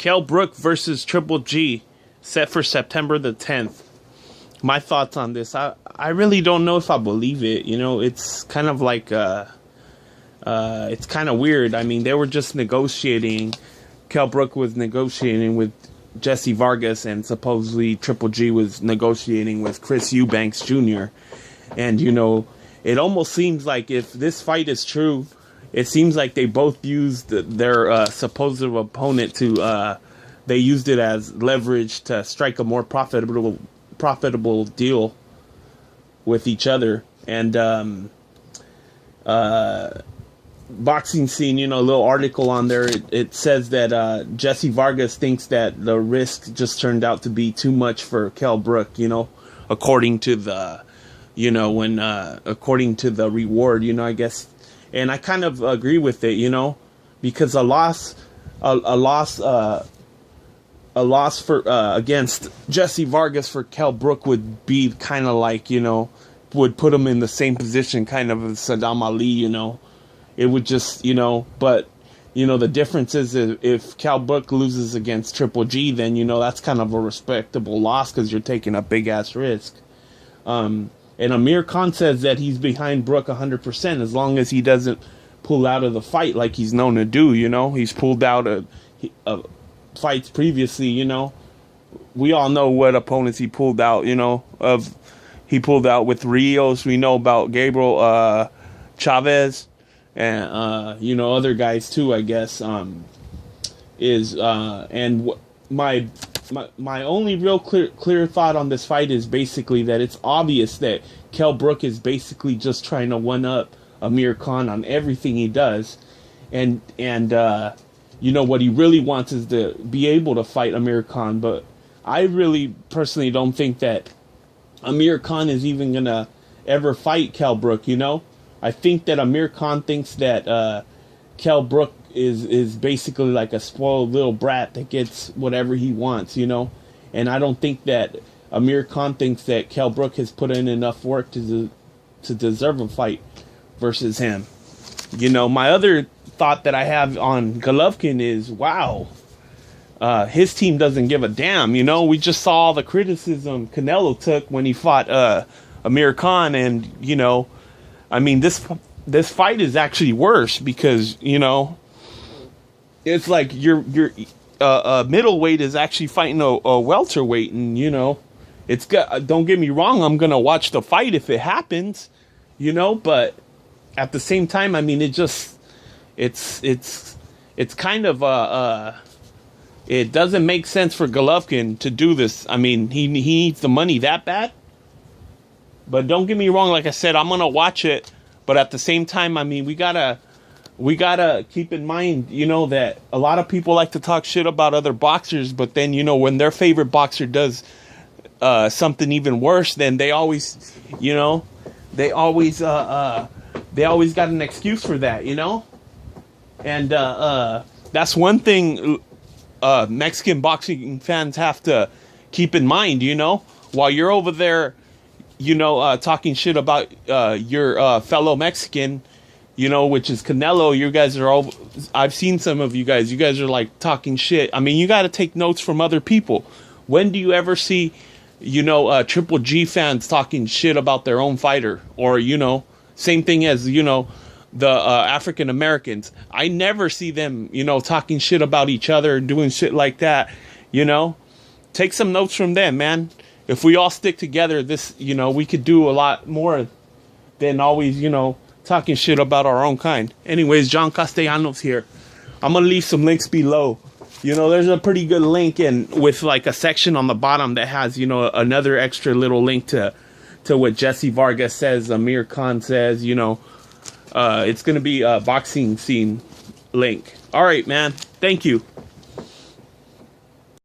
Kel Brook versus Triple G, set for September the 10th. My thoughts on this, I really don't know if I believe it. You know, it's kind of like, it's kind of weird. I mean, they were just negotiating. Kel Brook was negotiating with Jesse Vargas, and supposedly Triple G was negotiating with Chris Eubanks Jr. And, you know, it almost seems like if this fight is true, it seems like they both used their supposed opponent to, they used it as leverage to strike a more profitable deal with each other. And boxing scene, you know, a little article on there, it says that Jesse Vargas thinks that the risk just turned out to be too much for Kel Brook, you know, according to the, you know, when according to the reward, you know, I guess. And I kind of agree with it, you know, because a loss for against Jesse Vargas for Kel Brook would be kind of like, you know, would put him in the same position kind of as Saddam Ali, you know. It would just, you know, but, you know, the difference is if Kel Brook loses against Triple G, then, you know, that's kind of a respectable loss because you're taking a big-ass risk. And Amir Khan says that he's behind Brook 100% as long as he doesn't pull out of the fight like he's known to do, you know. He's pulled out of fights previously, you know. We all know what opponents he pulled out, you know. He pulled out with Rios. We know about Gabriel Chavez and, you know, other guys too, I guess. My only real clear thought on this fight is basically that it's obvious that Kel Brook is basically just trying to one-up Amir Khan on everything he does. And you know, what he really wants is to be able to fight Amir Khan. But I really personally don't think that Amir Khan is even going to ever fight Kel Brook, you know? I think that Amir Khan thinks that Kel Brook is basically like a spoiled little brat that gets whatever he wants, you know? And I don't think that Amir Khan thinks that Kel Brook has put in enough work to deserve a fight versus him. You know, my other thought that I have on Golovkin is, wow, his team doesn't give a damn, you know? We just saw all the criticism Canelo took when he fought Amir Khan, and, you know, I mean, this fight is actually worse because, you know, it's like your middleweight is actually fighting a welterweight, and, you know, it's got. Don't get me wrong, I'm gonna watch the fight if it happens, you know, but at the same time, I mean, it's kind of it doesn't make sense for Golovkin to do this. I mean, he needs the money that bad. But don't get me wrong, like I said, I'm gonna watch it. But at the same time, I mean, we gotta keep in mind, you know, that a lot of people like to talk shit about other boxers, but then, you know, when their favorite boxer does something even worse, then they always, you know, they always got an excuse for that, you know. And that's one thing Mexican boxing fans have to keep in mind, you know, while you're over there, you know, talking shit about your fellow Mexican, you know, which is Canelo. You guys are all, I've seen some of you guys are like talking shit. I mean, you got to take notes from other people. When do you ever see, you know, Triple G fans talking shit about their own fighter? Or, you know, same thing as, you know, the African Americans. I never see them, you know, talking shit about each other and doing shit like that, you know. Take some notes from them, man. If we all stick together, this, you know, we could do a lot more than always, you know, talking shit about our own kind. Anyways, John Castellanos here. I'm going to leave some links below. You know, there's a pretty good link and with like a section on the bottom that has, you know, another extra little link to what Jesse Vargas says, Amir Khan says, you know. It's going to be a boxing scene link. All right, man. Thank you.